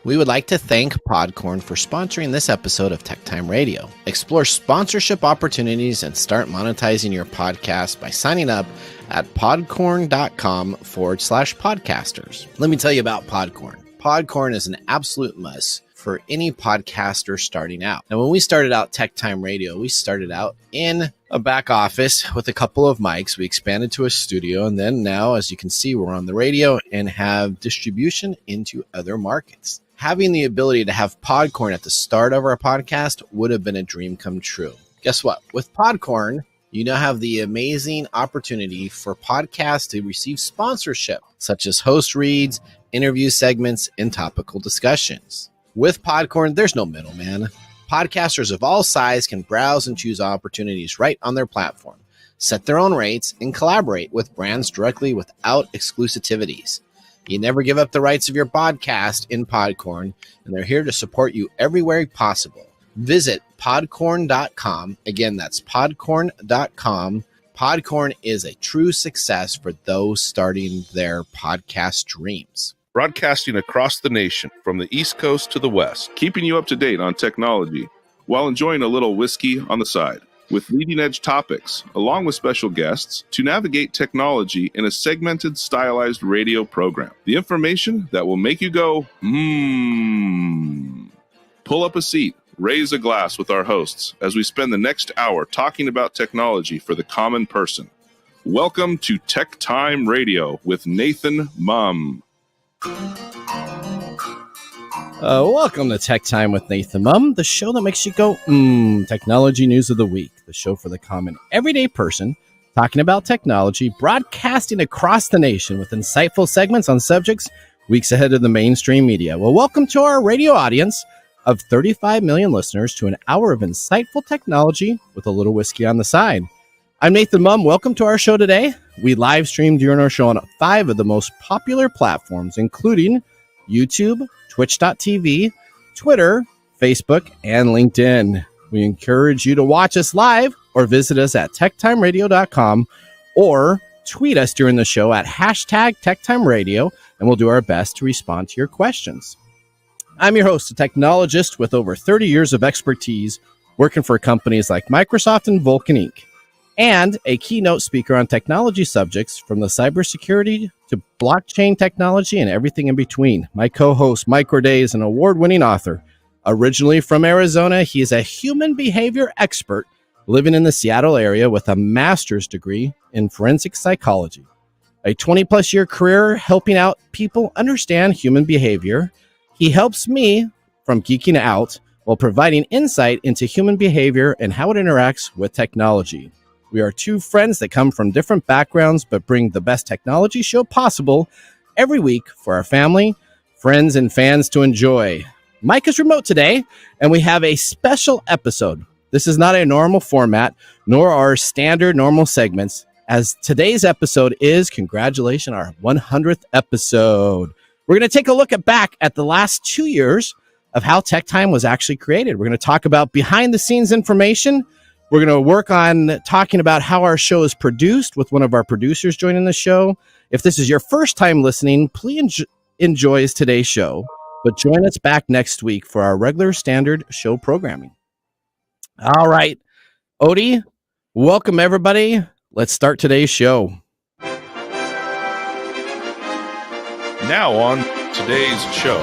We would like to thank Podcorn for sponsoring this episode of TechTime Radio. Explore sponsorship opportunities and start monetizing your podcast by signing up at podcorn.com/podcasters. Let me tell you about Podcorn. Podcorn is an absolute must for any podcaster starting out. And when we started out TechTime Radio, we started out in a back office with a couple of mics. We expanded to a studio, and then now, as you can see, we're on the radio and have distribution into other markets. Having the ability to have Podcorn at the start of our podcast would have been a dream come true. Guess what? With Podcorn, you now have the amazing opportunity for podcasts to receive sponsorship, such as host reads, interview segments, and topical discussions. With Podcorn, there's no middleman. Podcasters of all sizes can browse and choose opportunities right on their platform, set their own rates, and collaborate with brands directly without exclusivities. You never give up the rights of your podcast in Podcorn, and they're here to support you everywhere possible. Visit podcorn.com. Again, that's podcorn.com. Podcorn is a true success for those starting their podcast dreams. Broadcasting across the nation from the East Coast to the West, keeping you up to date on technology while enjoying a little whiskey on the side. With leading-edge topics, along with special guests, to navigate technology in a segmented, stylized radio program. The information that will make you go, Pull up a seat, raise a glass with our hosts as we spend the next hour talking about technology for the common person. Welcome to TechTime Radio with Nathan Mumm. Welcome to Tech Time with Nathan Mumm, the show that makes you go, technology news of the week, the show for the common everyday person, talking about technology, broadcasting across the nation with insightful segments on subjects weeks ahead of the mainstream media. Well, welcome to our radio audience of 35 million listeners to an hour of insightful technology with a little whiskey on the side. I'm Nathan Mumm. Welcome to our show today. We live stream during our show on 5 of the most popular platforms, including YouTube, Twitch.tv, Twitter, Facebook, and LinkedIn. We encourage you to watch us live or visit us at techtimeradio.com or tweet us during the show at #TechTimeRadio, and we'll do our best to respond to your questions. I'm your host, a technologist with over 30 years of expertise working for companies like Microsoft and Vulcan Inc., and a keynote speaker on technology subjects from the cybersecurity to blockchain technology and everything in between. My co-host, Mike Corday, is an award-winning author. Originally from Arizona, he is a human behavior expert living in the Seattle area with a master's degree in forensic psychology. A 20-plus year career helping out people understand human behavior. He helps me from geeking out while providing insight into human behavior and how it interacts with technology. We are two friends that come from different backgrounds but bring the best technology show possible every week for our family, friends, and fans to enjoy. Mike is remote today, and we have a special episode. This is not a normal format, nor our standard normal segments, as today's episode is, congratulations, our 100th episode. We're going to take a look back at the last 2 years of how TechTime was actually created. We're going to talk about behind-the-scenes information. We're going to work on talking about how our show is produced with one of our producers joining the show. If this is your first time listening, please enjoy today's show, but join us back next week for our regular standard show programming. All right, Odie, welcome everybody. Let's start today's show. Now on today's show.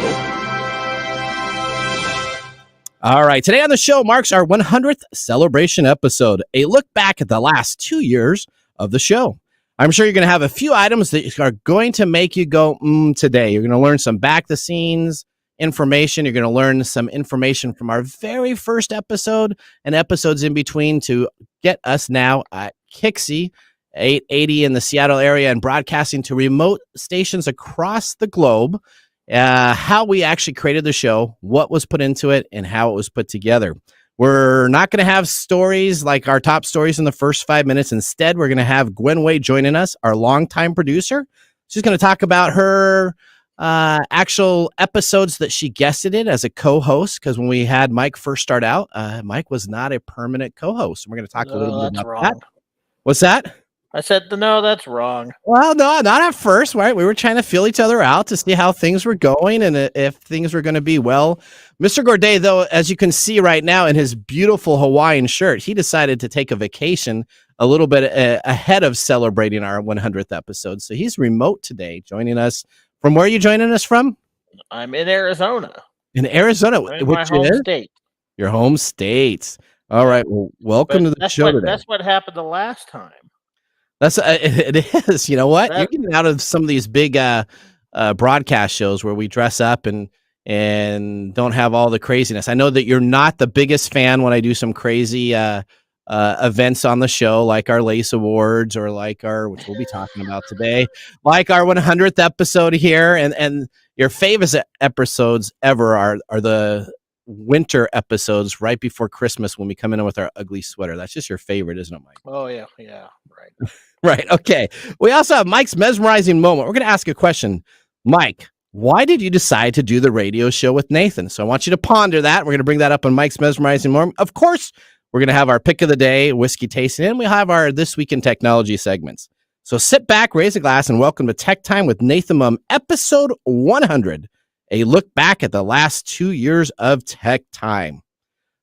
All right, today on the show marks our 100th celebration episode, a look back at the last 2 years of the show. I'm sure you're going to have a few items that are going to make you go, today. You're going to learn some back-the-scenes information. You're going to learn some information from our very first episode and episodes in between to get us now at Kixie 880 in the Seattle area and broadcasting to remote stations across the globe. How we actually created the show, what was put into it, and how it was put together. We're not going to have stories like our top stories in the first 5 minutes. Instead, we're going to have Gwen Way joining us, our longtime producer. She's going to talk about her actual episodes that she guested in as a co-host, because when we had Mike first start out, Mike was not a permanent co-host. We're going to talk a little bit about that. What's that? I said, no, that's wrong. Well, no, not at first, right? We were trying to feel each other out to see how things were going and if things were going to be well. Mr. Gourdet, though, as you can see right now in his beautiful Hawaiian shirt, he decided to take a vacation a little bit ahead of celebrating our 100th episode. So he's remote today, joining us. From where are you joining us from? I'm in Arizona. In Arizona, in my home state. Your home state. All right. Well, welcome to the show today. That's what happened the last time. That's it is. You know what? You're getting out of some of these big broadcast shows where we dress up and don't have all the craziness. I know that you're not the biggest fan when I do some crazy events on the show, like our Lace Awards or like which we'll be talking about today, like our 100th episode here, and your favorite episodes ever are the winter episodes right before Christmas when we come in with our ugly sweater. That's just your favorite, isn't it, Mike? Oh yeah, right. Right. Okay. We also have Mike's mesmerizing moment. We're going to ask a question. Mike, why did you decide to do the radio show with Nathan? So I want you to ponder that. We're going to bring that up on Mike's mesmerizing moment. Of course, we're going to have our pick of the day, whiskey tasting, and we have our This Week in Technology segments. So sit back, raise a glass, and welcome to Tech Time with Nathan Mumm, episode 100, a look back at the last 2 years of Tech Time.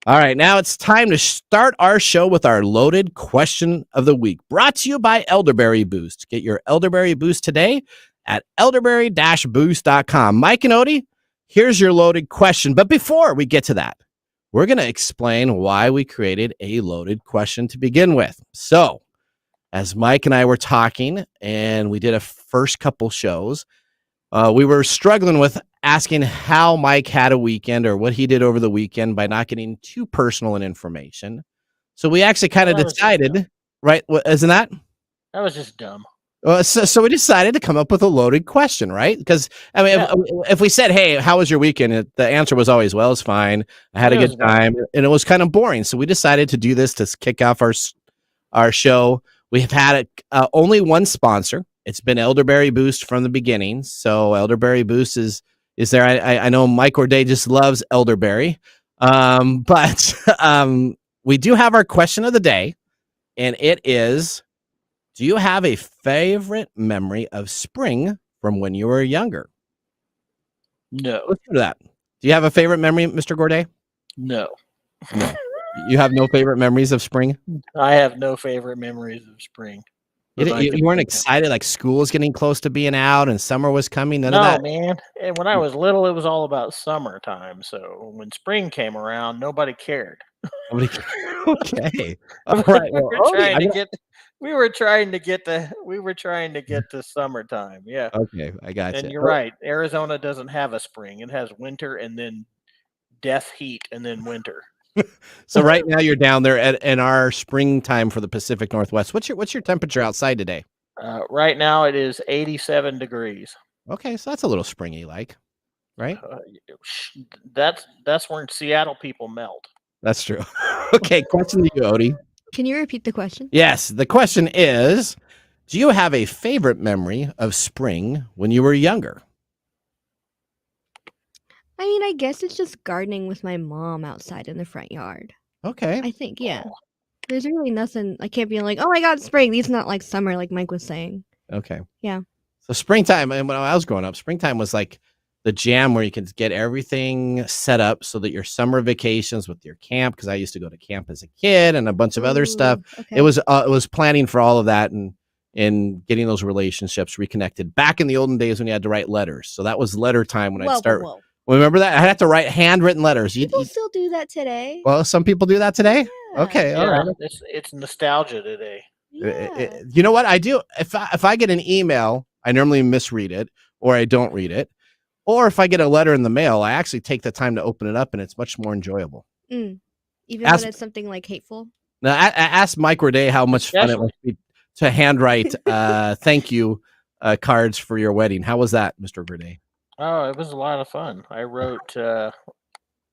All right, now it's time to start our show with our loaded question of the week, brought to you by Elderberry Boost. Get your Elderberry Boost today at elderberry-boost.com. Mike and Odie, here's your loaded question. But before we get to that, we're going to explain why we created a loaded question to begin with. So, as Mike and I were talking, and we did a first couple shows, we were struggling with asking how Mike had a weekend or what he did over the weekend by not getting too personal in information. So we actually kind of decided, right? Isn't that? That was just dumb. So we decided to come up with a loaded question, right? Because I mean, if we said, "Hey, how was your weekend?" The answer was always, "Well, it's fine. I had a good time," and it was kind of boring. So we decided to do this to kick off our show. We have had only one sponsor. It's been Elderberry Boost from the beginning. So Elderberry Boost is there. I know Mike Gourdet just loves elderberry, but we do have our question of the day, and it is: do you have a favorite memory of spring from when you were younger? No. Let's do that. Do you have a favorite memory, Mr. Gourdet? No. You have no favorite memories of spring? I have no favorite memories of spring. You weren't excited like school was getting close to being out and summer was coming? None of that? No, man. And when I was little, it was all about summertime. So when spring came around, nobody cared. Okay. All right. Well, we were trying to get the summertime. Yeah. Okay, I got you. And you're right. Arizona doesn't have a spring. It has winter and then death heat and then winter. So right now you're down there in our springtime for the Pacific Northwest. What's your temperature outside today? Right now it is 87 degrees. Okay, so that's a little springy like, right? That's where Seattle people melt. That's true. Okay, question to you, Odie. Can you repeat the question? Yes, the question is, do you have a favorite memory of spring when you were younger? I mean, I guess it's just gardening with my mom outside in the front yard. Okay. I think, yeah. There's really nothing. I can't be like, oh my God, spring. These not like summer, like Mike was saying. Okay. Yeah. So springtime, and when I was growing up, springtime was like the jam where you can get everything set up so that your summer vacations with your camp, because I used to go to camp as a kid and a bunch of other stuff. Okay. It was planning for all of that and getting those relationships reconnected. Back in the olden days when you had to write letters. So that was letter time when I'd start. Whoa. Remember that? I had to write handwritten letters. People still do that today. Well, some people do that today? Yeah. Okay, all right. It's nostalgia today. Yeah. You know what I do? If I get an email, I normally misread it or I don't read it. Or if I get a letter in the mail, I actually take the time to open it up and it's much more enjoyable. Even when it's something like hateful? Now, I asked Mike Gourdet how much fun it must be to handwrite thank you cards for your wedding. How was that, Mr. Gourdet? Oh, it was a lot of fun. I wrote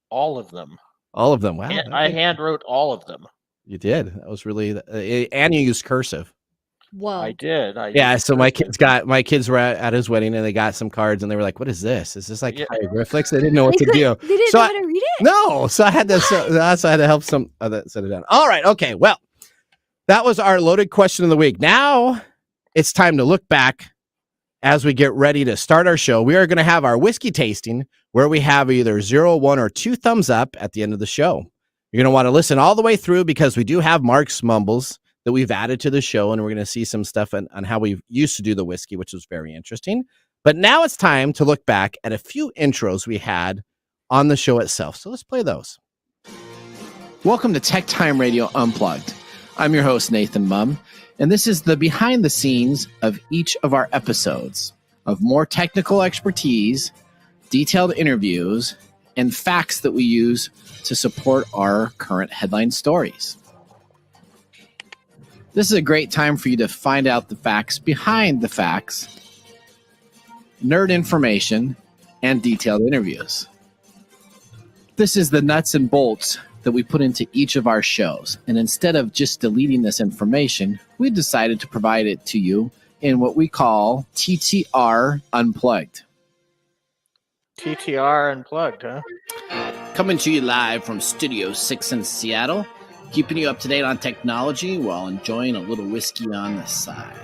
all of them. All of them. Wow. I hand wrote all of them. You did. That was really, and you used cursive. Whoa. I did. So my kids were at his wedding and they got some cards and they were like, "What is this? Is this like hieroglyphics?" They didn't know what to do. They didn't know how to read it. No. So I had to help some set it down. All right. Okay. Well, That was our loaded question of the week. Now it's time to look back as we get ready to start our show. We are going to have our whiskey tasting where we have either 0, 1, or 2 thumbs up at the end of the show. You're going to want to listen all the way through because we do have Mark's mumbles that we've added to the show, and we're going to see some stuff on how we used to do the whiskey, which was very interesting. But now it's time to look back at a few intros we had on the show itself. So let's play those. Welcome to Tech Time Radio Unplugged. I'm your host, Nathan Mumm, and this is the behind the scenes of each of our episodes of more technical expertise, detailed interviews, and facts that we use to support our current headline stories. This is a great time for you to find out the facts behind the facts, nerd information, and detailed interviews. This is the nuts and bolts that we put into each of our shows. And instead of just deleting this information, we decided to provide it to you in what we call TTR Unplugged. TTR Unplugged, huh? Coming to you live from Studio 6 in Seattle, keeping you up to date on technology while enjoying a little whiskey on the side.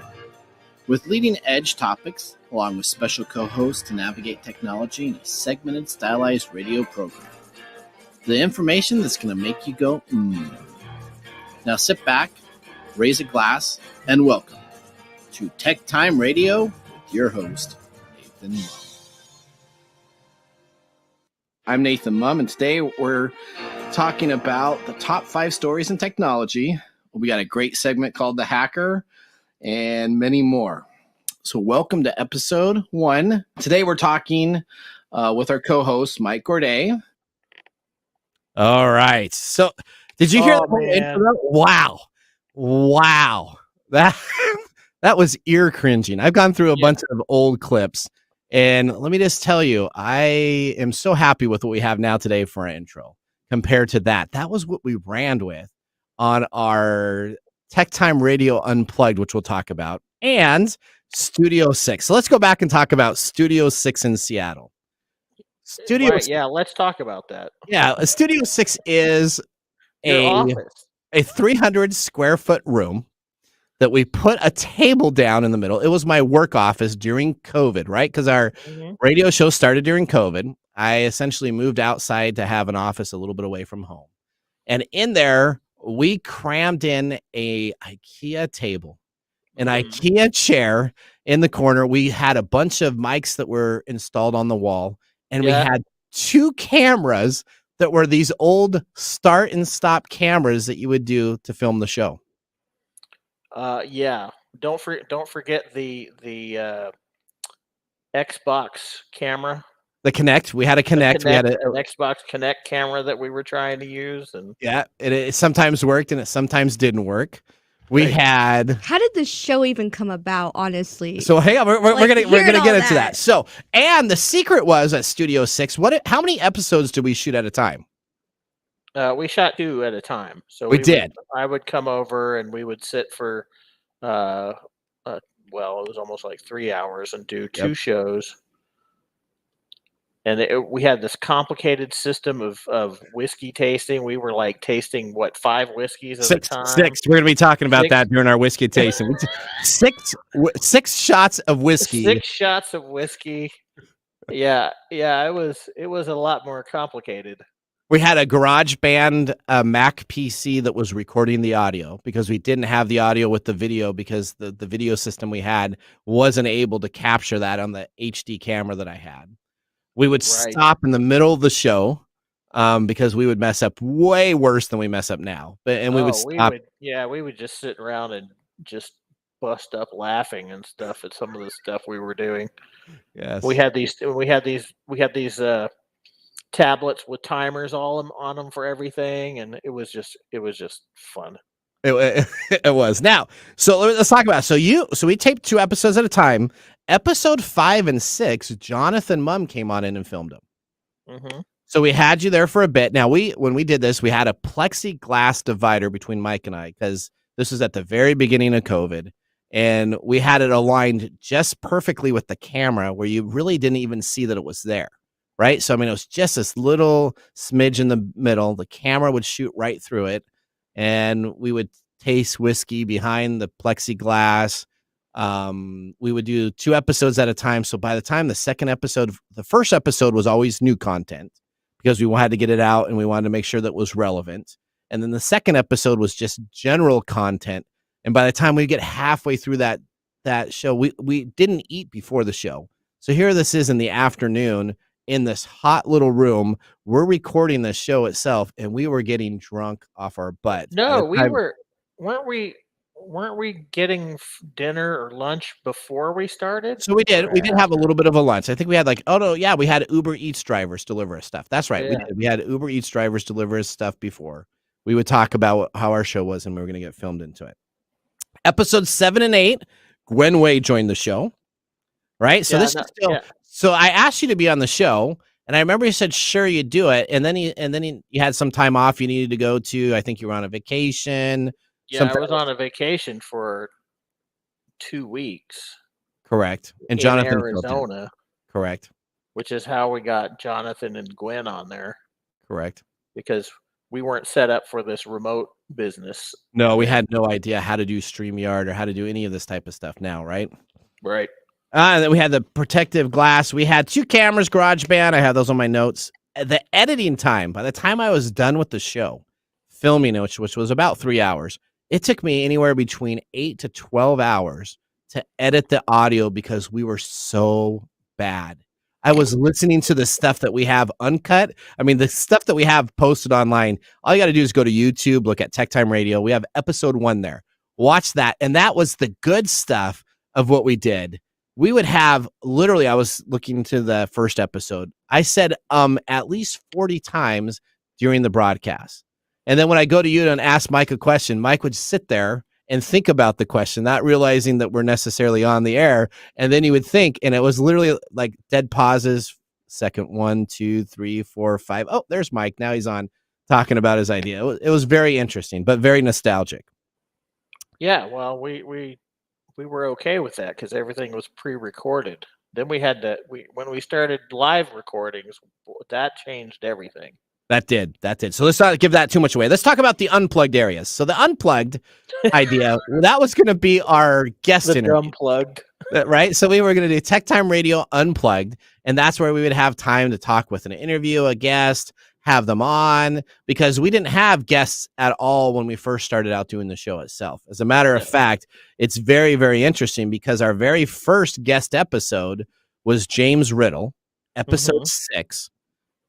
With leading edge topics, along with special co-hosts to navigate technology in a segmented, stylized radio program. The information that's going to make you go, Now sit back, raise a glass, and welcome to Tech Time Radio with your host, Nathan Mumm. I'm Nathan Mumm, and today we're talking about the top 5 stories in technology. We got a great segment called The Hacker and many more. So welcome to episode 1. Today we're talking with our co-host, Mike Gourday. All right. So did you hear that intro? Wow. That was ear cringing. I've gone through a bunch of old clips, and let me just tell you, I am so happy with what we have now today for our intro compared to that. That was what we ran with on our Tech Time Radio Unplugged, which we'll talk about, and Studio 6. So let's go back and talk about Studio 6 in Seattle. Let's talk about that. Yeah, Studio 6 is a 300 square foot room that we put a table down in the middle. It was my work office during COVID, right? Because our radio show started during COVID. I essentially moved outside to have an office a little bit away from home. And in there, we crammed in a IKEA table, an IKEA chair in the corner. We had a bunch of mics that were installed on the wall. And we had 2 cameras that were these old start and stop cameras that you would do to film the show. Don't forget the Xbox camera. The Kinect. We had a Kinect. We had an Xbox Kinect camera that we were trying to use, and it sometimes worked and it sometimes didn't work. We had. How did the show even come about? Honestly, so hang on, we're gonna get into that. So, and the secret was at Studio 6. How many episodes did we shoot at a time? We shot 2 at a time. So I would come over and we would sit for, it was almost like 3 hours and do 2 shows. And we had this complicated system of whiskey tasting. We were like tasting 5 whiskeys at a time. 6. We're going to be talking about that during our whiskey tasting. 6 shots of whiskey. 6 shots of whiskey. Yeah. It was a lot more complicated. We had a GarageBand Mac PC that was recording the audio because we didn't have the audio with the video because the video system we had wasn't able to capture that on the HD camera that I had. We would stop in the middle of the show because we would mess up way worse than we mess up now. We would stop. We would just sit around and just bust up laughing and stuff at some of the stuff we were doing. Yes, we had these tablets with timers all on them for everything, and it was just fun. It was. Now, so let's talk about it. So we taped 2 episodes at a time. Episode 5 and 6, Jonathan Mumm came on in and filmed them. So we had you there for a bit. Now, when we did this, we had a plexiglass divider between Mike and I because this was at the very beginning of COVID, and we had it aligned just perfectly with the camera where you really didn't even see that it was there, right? So, I mean, it was just this little smidge in the middle. The camera would shoot right through it, and we would taste whiskey behind the plexiglass. We would do 2 episodes at a time. So by the time the first episode was always new content because we had to get it out and we wanted to make sure that it was relevant. And then the second episode was just general content. And by the time we get halfway through that show, we didn't eat before the show. So here this is in the afternoon in this hot little room. We're recording the show itself, and we were getting drunk off our butts. No, weren't we getting dinner or lunch before we started? So we did have a little bit of a lunch. I think we had we had Uber Eats drivers deliver us stuff. That's right. Yeah. We had Uber Eats drivers deliver us stuff before. We would talk about how our show was, and we were going to get filmed into it. Episodes 7 and 8, Gwen Way joined the show. Right? So So I asked you to be on the show, and I remember you said, sure, you do it. And then you had some time off you needed to go to. I think you were on a vacation. Yeah, I was on a vacation for 2 weeks. Correct. And in Jonathan Arizona. Correct. Which is how we got Jonathan and Gwen on there. Correct. Because we weren't set up for this remote business. No, we had no idea how to do StreamYard or how to do any of this type of stuff now, right? Right. And then we had the protective glass. We had 2 cameras, GarageBand. I have those on my notes. The editing time, by the time I was done with the show, filming it, which was about 3 hours, it took me anywhere between 8 to 12 hours to edit the audio because we were so bad. I was listening to the stuff that we have uncut. I mean, the stuff that we have posted online, all you got to do is go to YouTube, look at TechTime Radio. We have episode 1 there. Watch that. And that was the good stuff of what we did. We would have literally, I was looking to the first episode. I said at least 40 times during the broadcast. And then when I go to you and ask Mike a question, Mike would sit there and think about the question, not realizing that we're necessarily on the air. And then he would think, and it was literally like dead pauses. Second 1, 2, 3, 4, 5. Oh, there's Mike. Now he's on talking about his idea. It was very interesting, but very nostalgic. Yeah, well, we were okay with that because everything was pre-recorded. Then we had when we started live recordings, that changed everything. That did. So let's not give that too much away. Let's talk about the unplugged areas. So the unplugged idea, that was going to be our guest interview. Unplugged. Right? So we were going to do TechTime Radio Unplugged, and that's where we would have time to talk with an interview, a guest, have them on, because we didn't have guests at all when we first started out doing the show itself. As a matter of fact, it's very, very interesting because our very first guest episode was James Riddle, episode 6.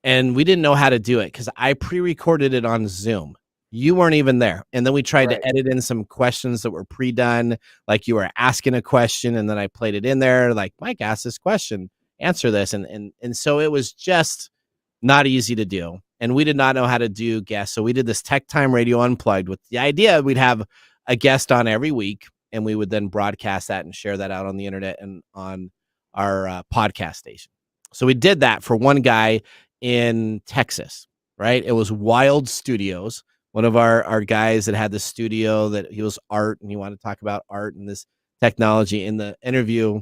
And we didn't know how to do it because I pre-recorded it on Zoom. You weren't even there. And then we tried to edit in some questions that were pre-done, like you were asking a question, and then I played it in there, like, Mike asked this question, answer this. And so it was just not easy to do. And we did not know how to do guests. So we did this TechTime Radio Unplugged with the idea we'd have a guest on every week, and we would then broadcast that and share that out on the internet and on our podcast station. So we did that for one guy in Texas, right? It was Wild Studios, one of our guys that had the studio that he was art and he wanted to talk about art and this technology. In the interview,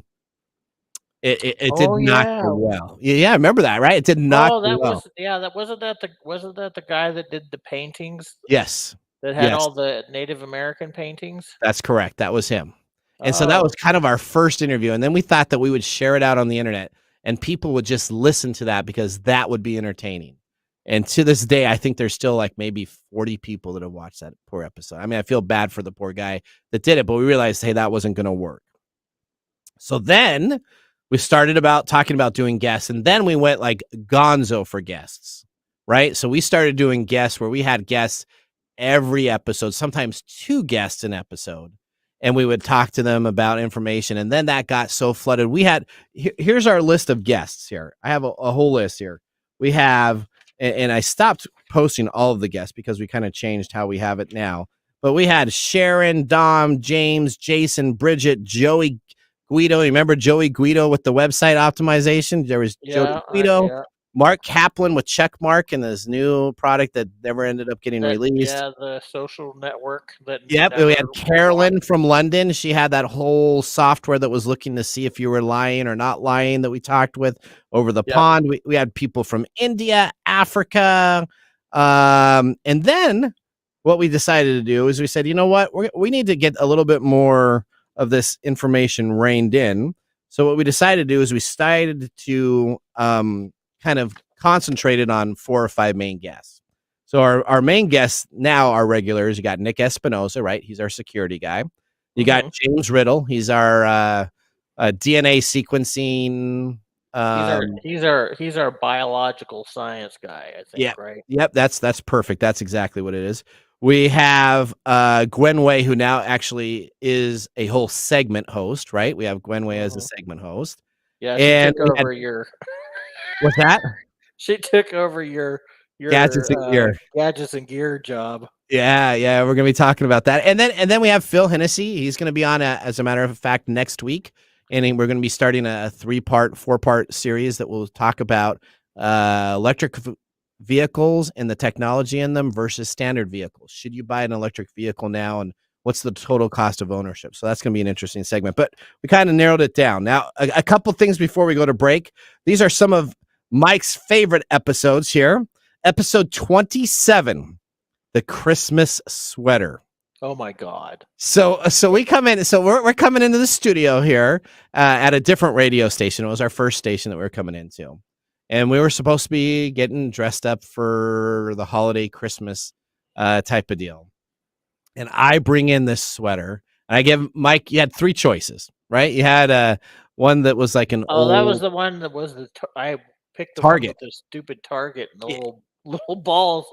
it did not go well. Yeah, I remember that, right? It did not go well. Wasn't that the guy that did the paintings? Yes. That had all the Native American paintings? That's correct. That was him. And so that was kind of our first interview. And then we thought that we would share it out on the internet and people would just listen to that because that would be entertaining. And to this day, I think there's still like maybe 40 people that have watched that poor episode. I mean, I feel bad for the poor guy that did it, but we realized, hey, that wasn't going to work. So then we started talking about doing guests, and then we went like gonzo for guests, right? So we started doing guests where we had guests every episode, sometimes 2 guests an episode. And we would talk to them about information. And then that got so flooded. We had, here's our list of guests here. I have a whole list here. We have, and I stopped posting all of the guests because we kind of changed how we have it now. But we had Sharon, Dom, James, Jason, Bridget, Joey Guido. You remember Joey Guido with the website optimization? There was Joey Guido. Mark Kaplan with Checkmark and his new product that never ended up getting released. Yeah, the social network. We had Carolyn from London. She had that whole software that was looking to see if you were lying or not lying that we talked with over the pond. We had people from India, Africa. And then what we decided to do is we said, you know what, we need to get a little bit more of this information reined in. So what we decided to do is we decided to kind of concentrated on 4 or 5 main guests. So our main guests now are regulars. You got Nick Espinosa, right? He's our security guy. You got James Riddle. He's our DNA sequencing. He's our biological science guy, I think, right? Yep, that's perfect. That's exactly what it is. We have Gwen Way, who now actually is a whole segment host, right? We have Gwen Way as a segment host. Yeah, she took over your. What's that? She took over your Gadgets and Gear job. Yeah, we're gonna be talking about that, and then we have Phil Hennessy. He's gonna be on, as a matter of fact, next week, and we're gonna be starting a 4-part series that will talk about electric vehicles and the technology in them versus standard vehicles. Should you buy an electric vehicle now, and what's the total cost of ownership? So that's gonna be an interesting segment. But we kind of narrowed it down. Now, a couple things before we go to break. These are some of Mike's favorite episodes here. Episode 27, the Christmas sweater. Oh my God! So we come in. So we're coming into the studio here at a different radio station. It was our first station that we were coming into, and we were supposed to be getting dressed up for the holiday Christmas type of deal. And I bring in this sweater, and I give Mike. You had 3 choices, right? You had one that was like an old. That was the one that was I picked the Target. One with the stupid Target and the little balls.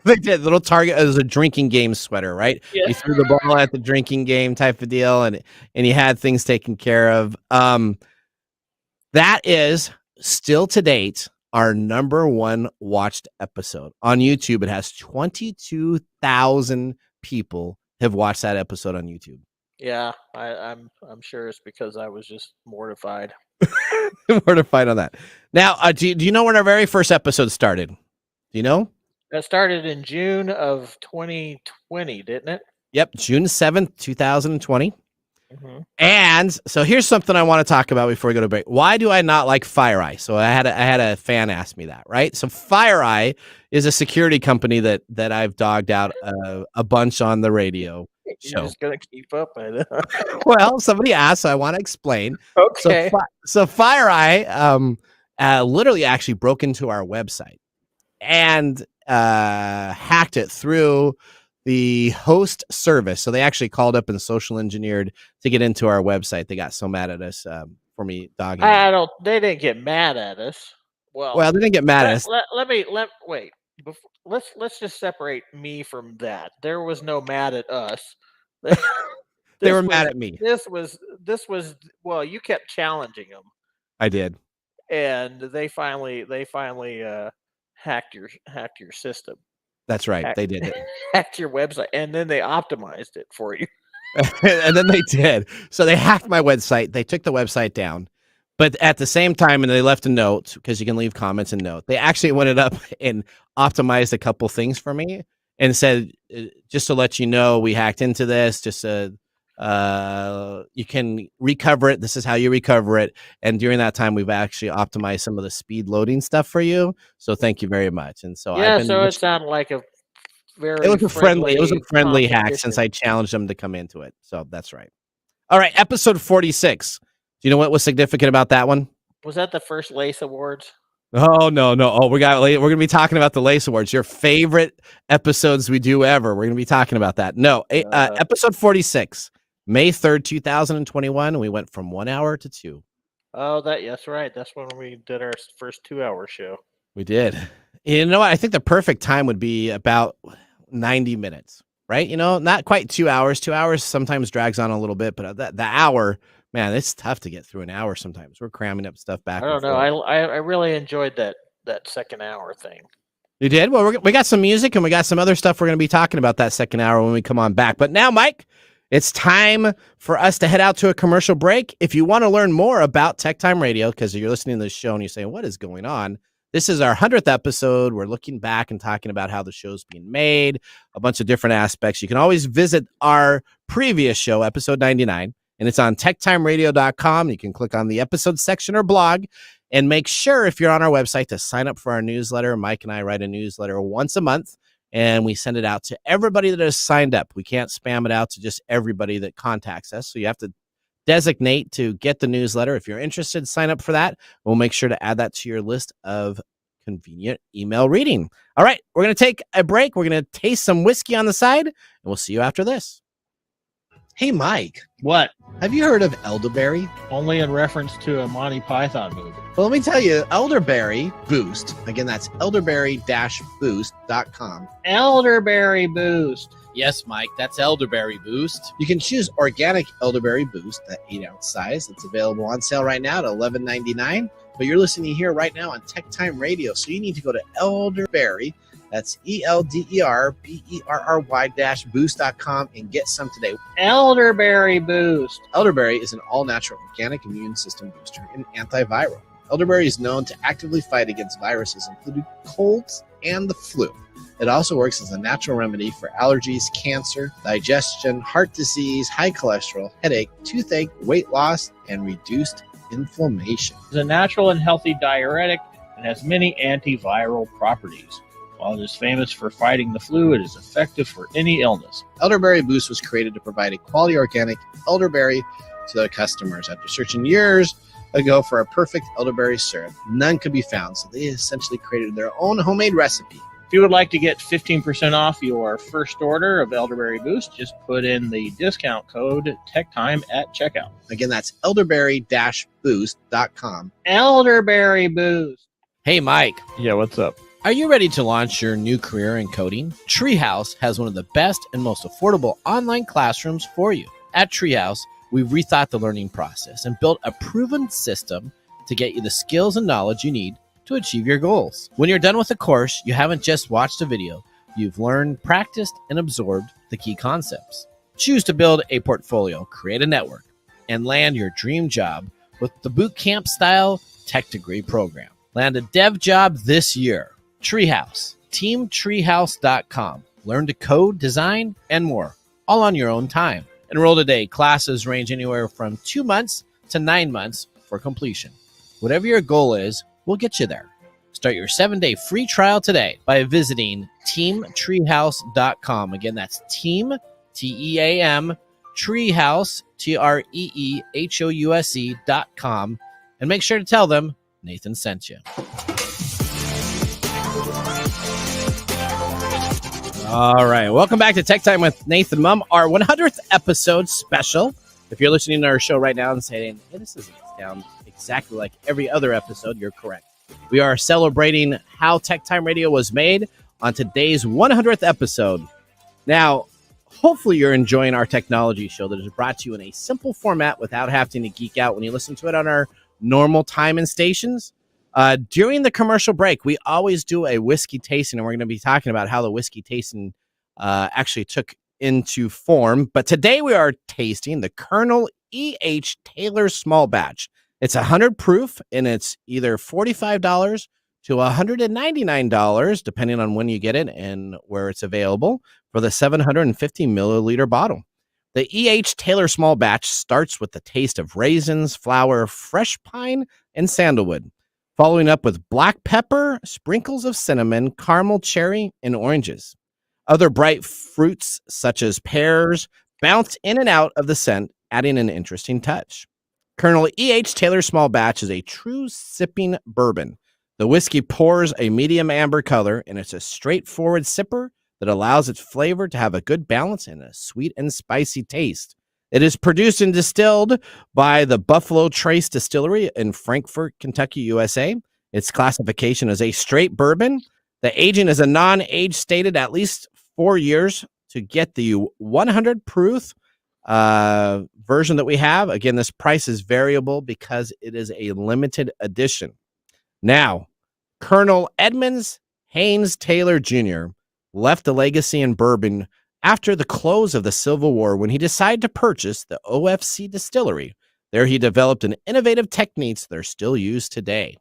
They did little Target. It was a drinking game sweater, right? Yeah. You threw the ball at the drinking game type of deal, and you had things taken care of. That is still to date our #1 watched episode on YouTube. It has 22,000 people have watched that episode on YouTube. Yeah, I'm sure it's because I was just mortified. Mortified on that. Now, do you know when our very first episode started? Do you know? That started in June of 2020, didn't it? Yep, June 7th, 2020. And so here's something I want to talk about before we go to break. Why do I not like FireEye? So I had a fan ask me that, right? So FireEye is a security company that I've dogged out a bunch on the radio. You're just gonna keep up with it. Well, somebody asked, so I want to explain. Okay. So FireEye literally actually broke into our website and hacked it through the host service. So they actually called up and social engineered to get into our website. They got so mad at us for me dogging. They didn't get mad at us. Well, they didn't get mad at us. Wait. Let's just separate me from that. There was no mad at us. They were mad at me. This was well, you kept challenging them. I did. And they finally hacked your system. That's right. They did it. Hacked your website, and then they optimized it for you. And then they did. So they hacked my website. They took the website down. But at the same time, and they left a note, because you can leave comments and note, they actually went up and optimized a couple things for me and said, just to let you know, we hacked into this. Just you can recover it. This is how you recover it. And during that time, we've actually optimized some of the speed loading stuff for you. So thank you very much. And so it sounded like a very friendly hack since I challenged them to come into it. So that's right. All right, episode 46. Do you know what was significant about that one? Was that the first Lace Awards? Oh, no. Oh, we're going to be talking about the Lace Awards, your favorite episodes we do ever. We're going to be talking about that. No, episode 46, May 3rd, 2021. We went from 1 hour to 2. Oh, that's right. That's when we did our first 2-hour show. We did. You know what? I think the perfect time would be about 90 minutes, right? You know, not quite 2 hours. 2 hours sometimes drags on a little bit, but the hour, man, it's tough to get through an hour sometimes. We're cramming up stuff back. I don't know. I really enjoyed that second hour thing. You did? Well, we got some music and we got some other stuff we're going to be talking about that second hour when we come on back. But now, Mike, it's time for us to head out to a commercial break. If you want to learn more about TechTime Radio, because you're listening to this show and you're saying, what is going on? This is our 100th episode. We're looking back and talking about how the show's being made, a bunch of different aspects. You can always visit our previous show, episode 99, and it's on techtimeradio.com. You can click on the episode section or blog, and make sure if you're on our website to sign up for our newsletter. Mike and I write a newsletter once a month. and we send it out to everybody that has signed up. We can't spam it out to just everybody that contacts us. So you have to designate to get the newsletter. If you're interested, sign up for that. We'll make sure to add that to your list of convenient email reading. All right, we're going to take a break. We're going to taste some whiskey on the side, and we'll see you after this. Hey, Mike. What? Have you heard of elderberry? Only in reference to a Monty Python movie. Well, let me tell you, Elderberry Boost. Again, that's elderberry-boost.com. Elderberry Boost. Yes, Mike, that's Elderberry Boost. You can choose organic Elderberry Boost, that 8-ounce size. It's available on sale right now at $11.99. But you're listening here right now on TechTime Radio, so you need to go to Elderberry. That's ELDERBERRY-boost.com and get some today. Elderberry Boost. Elderberry is an all-natural organic immune system booster and antiviral. Elderberry is known to actively fight against viruses, including colds and the flu. It also works as a natural remedy for allergies, cancer, digestion, heart disease, high cholesterol, headache, toothache, weight loss, and reduced inflammation. It's a natural and healthy diuretic and has many antiviral properties. While it is famous for fighting the flu, it is effective for any illness. Elderberry Boost was created to provide a quality organic elderberry to their customers. After searching years ago for a perfect elderberry syrup, none could be found, so they essentially created their own homemade recipe. If you would like to get 15% off your first order of Elderberry Boost, just put in the discount code TechTime at checkout. Again, that's elderberry-boost.com. Elderberry Boost. Hey, Mike. Yeah, what's up? Are you ready to launch your new career in coding? Treehouse has one of the best and most affordable online classrooms for you. At Treehouse, we've rethought the learning process and built a proven system to get you the skills and knowledge you need to achieve your goals. When you're done with the course, you haven't just watched a video. You've learned, practiced, and absorbed the key concepts. Choose to build a portfolio, create a network, and land your dream job with the boot camp style tech degree program. Land a dev job this year. Treehouse, teamtreehouse.com. Learn to code, design, and more, all on your own time. Enroll today. Classes range anywhere from 2 months to 9 months for completion. Whatever your goal is, we'll get you there. Start your 7-day free trial today by visiting teamtreehouse.com. Again, that's team, T-E-A-M, treehouse, Treehouse.com. And make sure to tell them Nathan sent you. All right. Welcome back to Tech Time with Nathan Mumm, our 100th episode special. If you're listening to our show right now and saying, hey, this doesn't sound exactly like every other episode, you're correct. We are celebrating how Tech Time Radio was made on today's 100th episode. Now, hopefully you're enjoying our technology show that is brought to you in a simple format without having to geek out when you listen to it on our normal time and stations. During the commercial break, we always do a whiskey tasting, and we're going to be talking about how the whiskey tasting actually took into form. But today we are tasting the Colonel E.H. Taylor Small Batch. It's 100 proof, and it's either $45 to $199, depending on when you get it and where it's available, for the 750 milliliter bottle. The E.H. Taylor Small Batch starts with the taste of raisins, flour, fresh pine, and sandalwood, following up with black pepper, sprinkles of cinnamon, caramel, cherry, and oranges. Other bright fruits, such as pears, bounce in and out of the scent, adding an interesting touch. Colonel E.H. Taylor Small Batch is a true sipping bourbon. The whiskey pours a medium amber color, and it's a straightforward sipper that allows its flavor to have a good balance and a sweet and spicy taste. It is produced and distilled by the Buffalo Trace Distillery in Frankfort, Kentucky, USA. Its classification is a straight bourbon. The aging is a non-age stated at least 4 years to get the 100 proof version that we have. Again, this price is variable because it is a limited edition. Now, Colonel Edmonds Haynes Taylor Jr. left a legacy in bourbon after the close of the Civil War when he decided to purchase the OFC distillery. There he developed an innovative techniques that are still used today.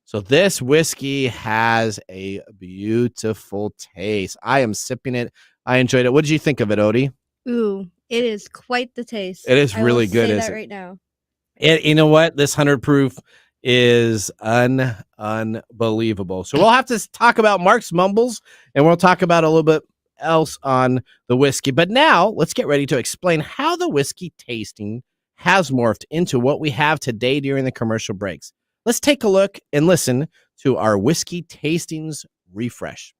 So this whiskey has a beautiful taste. I am sipping it. I enjoyed it. What did you think of it, Odie? Ooh, it is quite the taste. It is really good, I will isn't say that it? right now. You know what? This 100 proof is unbelievable. So we'll have to talk about Mark's mumbles, and we'll talk about a little bit else on the whiskey. But now let's get ready to explain how the whiskey tasting has morphed into what we have today during the commercial breaks. Let's take a look and listen to our whiskey tastings refresh.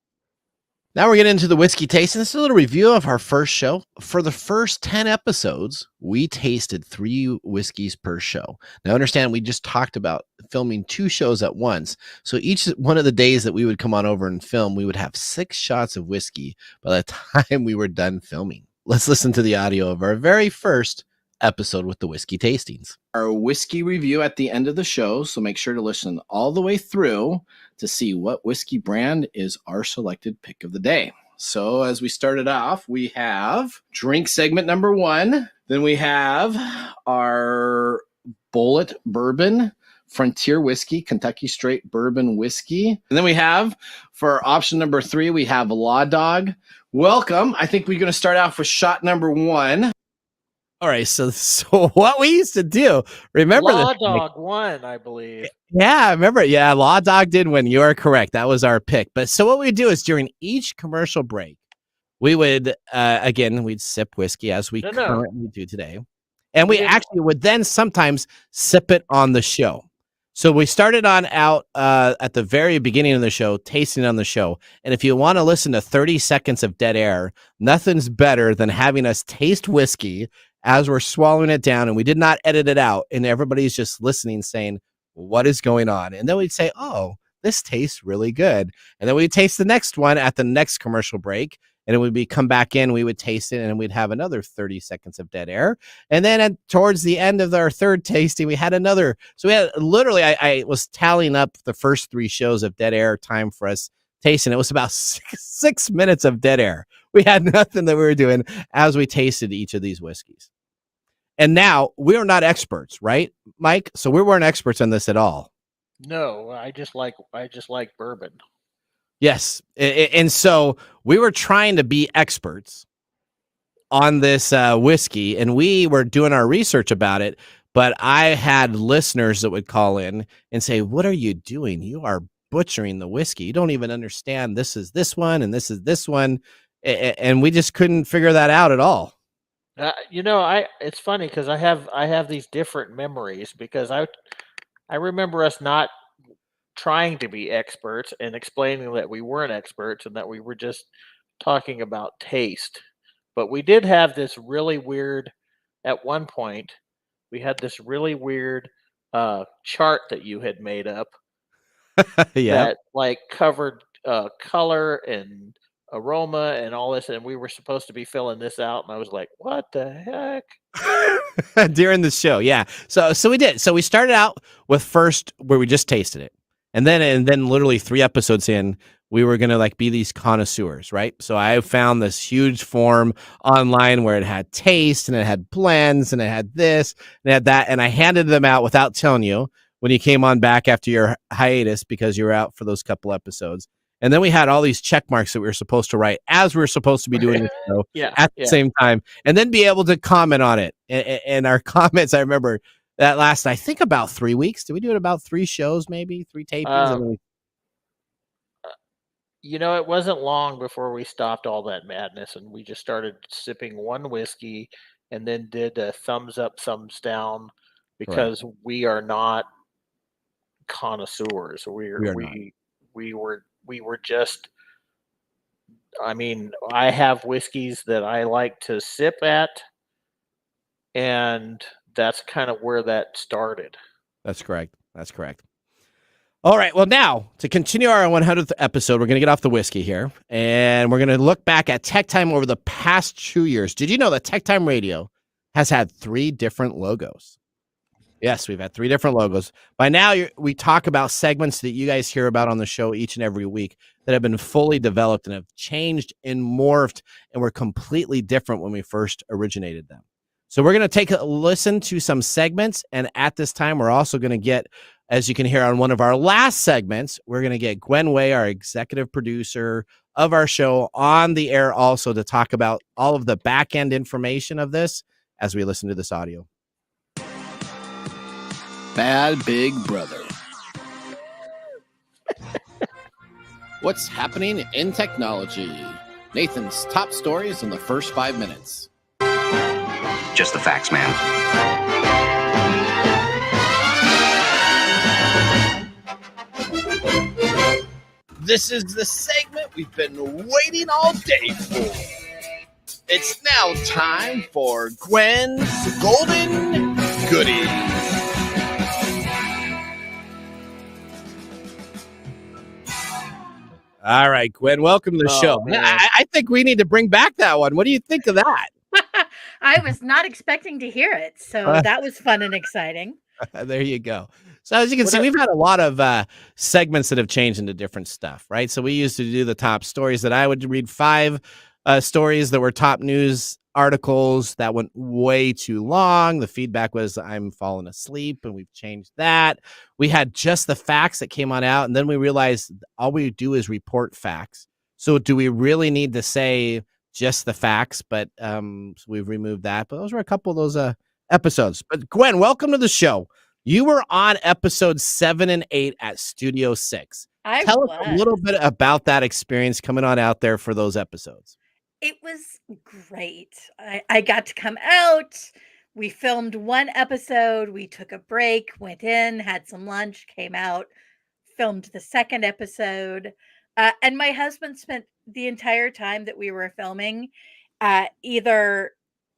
Now we're getting into the whiskey tasting. This is a little review of our first show. For the first 10 episodes, we tasted 3 whiskeys per show. Now understand, we just talked about filming 2 shows at once. So each one of the days that we would come on over and film, we would have 6 shots of whiskey by the time we were done filming. Let's listen to the audio of our very first episode with the whiskey tastings. Our whiskey review at the end of the show, so make sure to listen all the way through to see what whiskey brand is our selected pick of the day. So as we started off, we have drink segment number 1. Then we have our Bullet Bourbon Frontier Whiskey, Kentucky Straight Bourbon Whiskey. And then we have, for option number 3, we have Law Dog. Welcome. I think we're going to start off with shot number 1. All right, so what we used to do, remember Law Dog won, I believe. Yeah, I remember. Yeah, Law Dog did win. You are correct. That was our pick. But so what we do is during each commercial break, we would, again, we'd sip whiskey as we currently do today. And we actually would then sometimes sip it on the show. So we started on out at the very beginning of the show, tasting on the show. And if you want to listen to 30 seconds of dead air, nothing's better than having us taste whiskey as we're swallowing it down, and we did not edit it out, and everybody's just listening saying, what is going on? And then we'd say, oh, this tastes really good. And then we'd taste the next one at the next commercial break, and it would be come back in, we would taste it, and we'd have another 30 seconds of dead air. And then towards the end of our third tasting, we had another. So we had literally, I was tallying up the first 3 shows of dead air time for us tasting. It was about 6 minutes of dead air. We had nothing that we were doing as we tasted each of these whiskeys. And now we are not experts, right, Mike? So we weren't experts on this at all. No, I just like bourbon. Yes. And so we were trying to be experts on this whiskey, and we were doing our research about it. But I had listeners that would call in and say, what are you doing? You are butchering the whiskey. You don't even understand this is this one and this is this one. And we just couldn't figure that out at all. It's funny because I have these different memories because I remember us not trying to be experts and explaining that we weren't experts and that we were just talking about taste. But we did have this really weird, at one point, we had this really weird chart that you had made up that like covered color and aroma and all this, and we were supposed to be filling this out, and I was like, what the heck? During the show, yeah. So we did. So we started out with first where we just tasted it, and then literally 3 episodes in, we were gonna like be these connoisseurs, right? So I found this huge form online where it had taste and it had blends and it had this and it had that, and I handed them out without telling you when you came on back after your hiatus because you were out for those couple episodes. And then we had all these check marks that we were supposed to write as we were supposed to be doing the show at the same time, and then be able to comment on it. And our comments, I remember that last, I think, about 3 weeks. Did we do it about 3 shows, maybe 3 tapings? It wasn't long before we stopped all that madness, and we just started sipping one whiskey, and then did a thumbs up, thumbs down, because we are not connoisseurs. We were just, I mean, I have whiskeys that I like to sip at, and that's kind of where that started. That's correct. All right. Well, now to continue our 100th episode, we're going to get off the whiskey here, and we're going to look back at TechTime over the past 2 years. Did you know that TechTime Radio has had 3 different logos? Yes, we've had 3 different logos. By now, we talk about segments that you guys hear about on the show each and every week that have been fully developed and have changed and morphed and were completely different when we first originated them. So we're going to take a listen to some segments, and at this time, we're also going to get, as you can hear on one of our last segments, we're going to get Gwen Way, our executive producer of our show, on the air also to talk about all of the back-end information of this as we listen to this audio. Bad Big Brother. What's happening in technology? Nathan's top stories in the first 5 minutes. Just the facts, man. This is the segment we've been waiting all day for. It's now time for Gwen's Golden Goodies. All right, Gwen, welcome to the show. I think we need to bring back that one. What do you think of that? I was not expecting to hear it, so that was fun and exciting. There you go. So as you can see, we've had a lot of segments that have changed into different stuff, right? So we used to do the top stories that I would read 5 stories that were top news articles that went way too long. The feedback was I'm falling asleep, and we've changed that. We had just the facts that came on out, and then we realized all we do is report facts. So do we really need to say just the facts? But so we've removed that. But those were a couple of those episodes. But Gwen, welcome to the show. You were on episode 7 and 8 at Studio 6. Tell us a little bit about that experience coming on out there for those episodes. It was great. I got to come out. We filmed one episode. We took a break, went in, had some lunch, came out, filmed the second episode. And my husband spent the entire time that we were filming either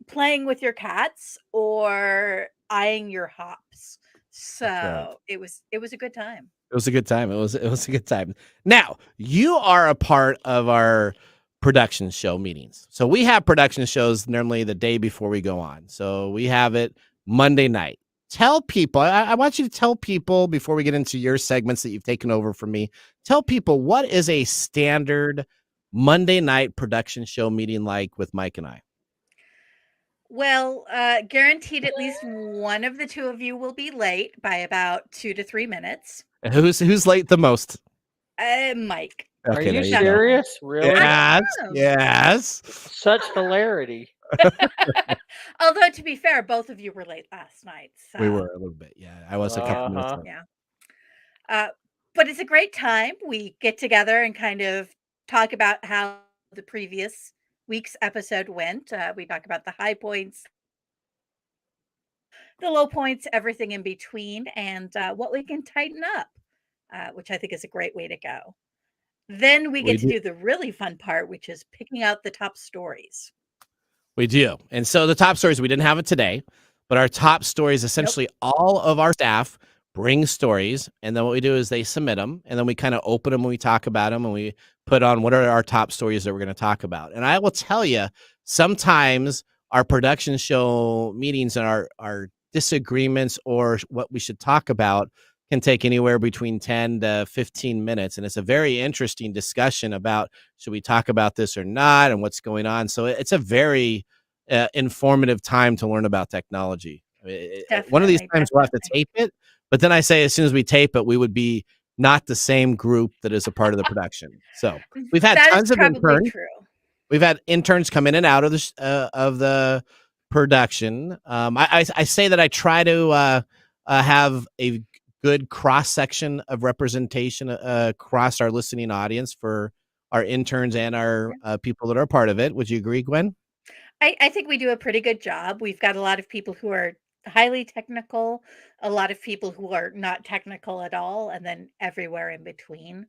playing with your cats or eyeing your hops. So right. It was a good time. It was a good time. It was a good time. Now, you are a part of our production show meetings. So we have production shows normally the day before we go on. So we have it Monday night. Tell people, I want you to tell people before we get into your segments that you've taken over from me, tell people what is a standard Monday night production show meeting like with Mike and I? Well, guaranteed at least one of the two of you will be late by about 2 to 3 minutes. And who's late the most? Mike. Okay, are you serious? Really? Yes. Such hilarity. Although, to be fair, both of you were late last night. So. We were a little bit, yeah. I was a couple minutes late. Yeah. But it's a great time. We get together and kind of talk about how the previous week's episode went. We talk about the high points, the low points, everything in between, and what we can tighten up, which I think is a great way to go. Then we get to do the really fun part, which is picking out the top stories. We do. And so the top stories, we didn't have it today, but our top stories, essentially all of our staff bring stories. And then what we do is they submit them. And then we kind of open them and we talk about them and we put on what are our top stories that we're going to talk about. And I will tell you, sometimes our production show meetings and our disagreements or what we should talk about can take anywhere between 10 to 15 minutes. And it's a very interesting discussion about, should we talk about this or not and what's going on? So it's a very informative time to learn about technology. One of these times we'll have to tape it, but then I say, as soon as we tape it, we would be not the same group that is a part of the production. So we've had tons of interns. True. We've had interns come in and out of the production. I say that I try to have a good cross-section of representation across our listening audience for our interns and our people that are part of it. Would you agree, Gwen? I think we do a pretty good job. We've got a lot of people who are highly technical, a lot of people who are not technical at all, and then everywhere in between.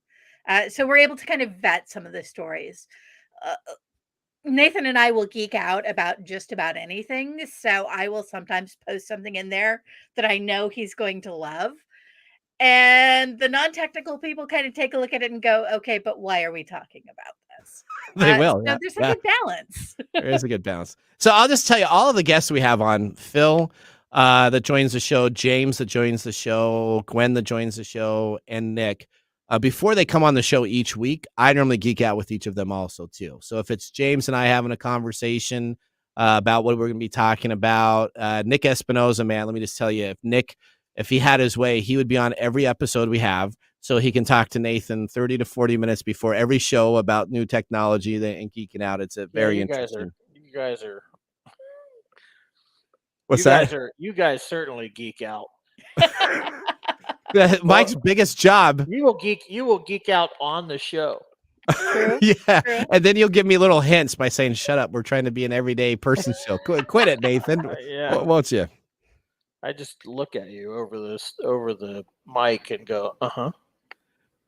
So we're able to kind of vet some of the stories. Nathan and I will geek out about just about anything. So I will sometimes post something in there that I know he's going to love. And the non-technical people kind of take a look at it and go, okay, but why are we talking about this? They will. So there's a good balance. There is a good balance. So I'll just tell you, all of the guests we have on, Phil that joins the show, James that joins the show, Gwen that joins the show, and Nick. Before they come on the show each week, I normally geek out with each of them also, too. So if it's James and I having a conversation about what we're going to be talking about, Nick Espinoza, man, let me just tell you, if he had his way, he would be on every episode we have so he can talk to Nathan 30 to 40 minutes before every show about new technology and geeking out. It's a very interesting. You guys are. What's that? You guys certainly geek out. Mike's biggest job. You will geek out on the show. True. Yeah, True. and then you'll give me little hints by saying, "Shut up, we're trying to be an everyday person show." Quit it, Nathan. Yeah. Won't you? I just look at you over the mic and go, uh-huh.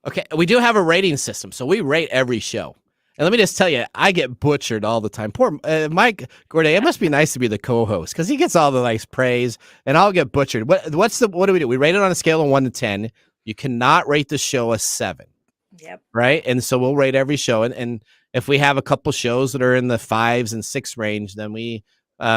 Okay, we do have a rating system, so we rate every show. And let me just tell you, I get butchered all the time. Poor Mike Gorday. It must be nice to be the co-host because he gets all the nice praise, and I'll get butchered. What do we do? We rate it on a scale of 1 to 10. You cannot rate the show a 7. Yep. Right, and so we'll rate every show, and if we have a couple shows that are in the 5s and 6 range, then we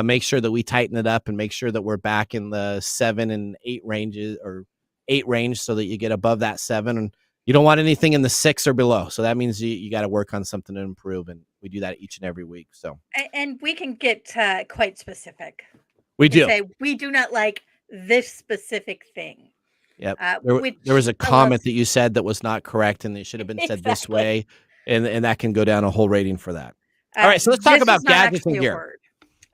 make sure that we tighten it up and make sure that we're back in the 7 and 8 ranges or 8 range, so that you get above that 7. And you don't want anything in the 6 or below. So that means you got to work on something to improve. And we do that each and every week. So, and we can get quite specific. We do. Say, we do not like this specific thing. Yep. There was a comment that you said that was not correct, and it should have been said this way. And that can go down a whole rating for that. All right. So let's talk about gadgets and gear.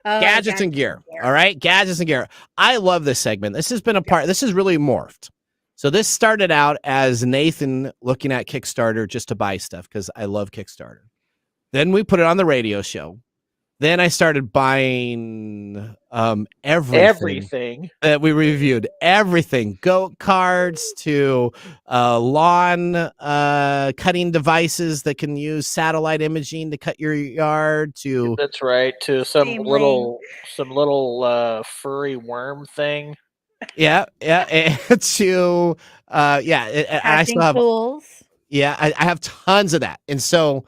Gadgets and gear. All right. Gadgets and gear. I love this segment. This has been a part. This has really morphed. So this started out as Nathan looking at Kickstarter just to buy stuff because I love Kickstarter. Then we put it on the radio show. Then I started buying everything that we reviewed. Everything. Goat carts to lawn cutting devices that can use satellite imaging to cut your yard. To That's right. To some little furry worm thing. Yeah. To I still have tools. Yeah, I have tons of that, and so.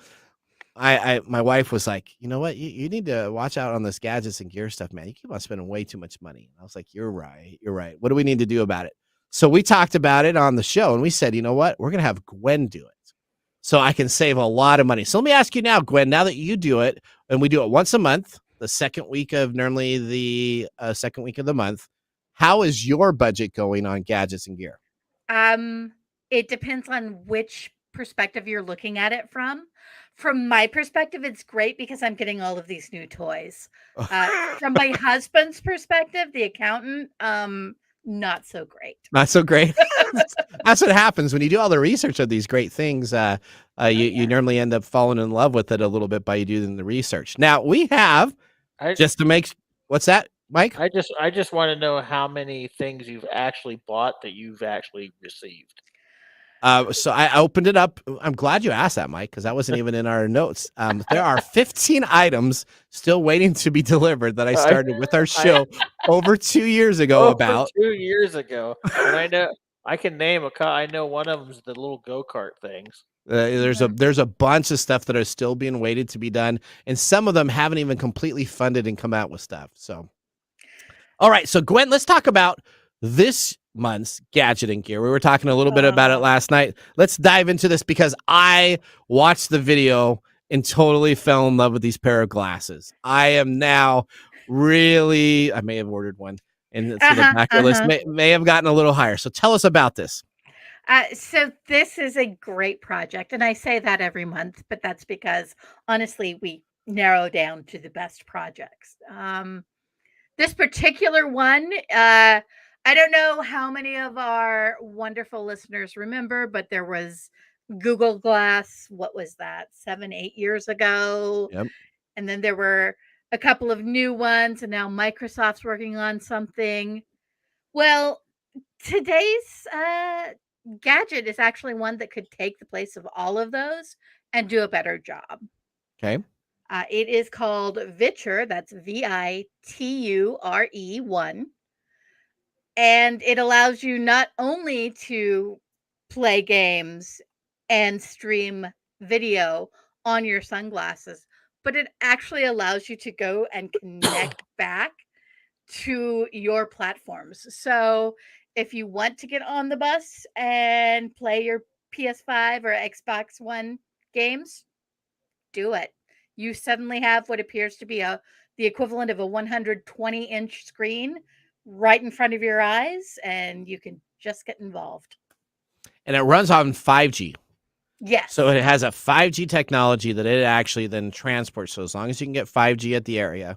My wife was like, you know what? You need to watch out on this gadgets and gear stuff, man. You keep on spending way too much money. And I was like, you're right. What do we need to do about it? So we talked about it on the show, and we said, you know what? We're going to have Gwen do it so I can save a lot of money. So let me ask you now, Gwen, now that you do it, and we do it once a month, the second week of normally the second week of the month, how is your budget going on gadgets and gear? It depends on which perspective you're looking at it from. From my perspective, it's great because I'm getting all of these new toys. From my husband's perspective, the accountant, not so great. Not so great. That's what happens when you do all the research of these great things. You normally end up falling in love with it a little bit by you doing the research. Now we have just to make what's that, Mike? I just want to know how many things you've actually bought that you've actually received. So I opened it up. I'm glad you asked that, Mike, because that wasn't even in our notes. There are 15 items still waiting to be delivered that I started with our show over 2 years ago. 2 years ago, and I can name I know one of them is the little go-kart things. There's a bunch of stuff that are still being waited to be done, and some of them haven't even completely funded and come out with stuff. So, all right. So Gwen, let's talk about this month's gadget and gear. We were talking a little bit about it last night. Let's dive into this because I watched the video and totally fell in love with these pair of glasses. I am now really, I may have ordered one and the back of the list may have gotten a little higher. So tell us about this. So this is a great project. And I say that every month, but that's because honestly, we narrow down to the best projects. This particular one, I don't know how many of our wonderful listeners remember, but there was Google Glass. What was that? 7-8 years ago. Yep. And then there were a couple of new ones, and now Microsoft's working on something. Well, today's gadget is actually one that could take the place of all of those and do a better job. Okay. It is called Viture. That's VITURE1. And it allows you not only to play games and stream video on your sunglasses, but it actually allows you to go and connect back to your platforms. So if you want to get on the bus and play your PS5 or Xbox One games, do it. You suddenly have what appears to be the equivalent of a 120-inch screen right in front of your eyes, and you can just get involved. And it runs on 5G. Yes. So it has a 5G technology that it actually then transports. So as long as you can get 5G at the area,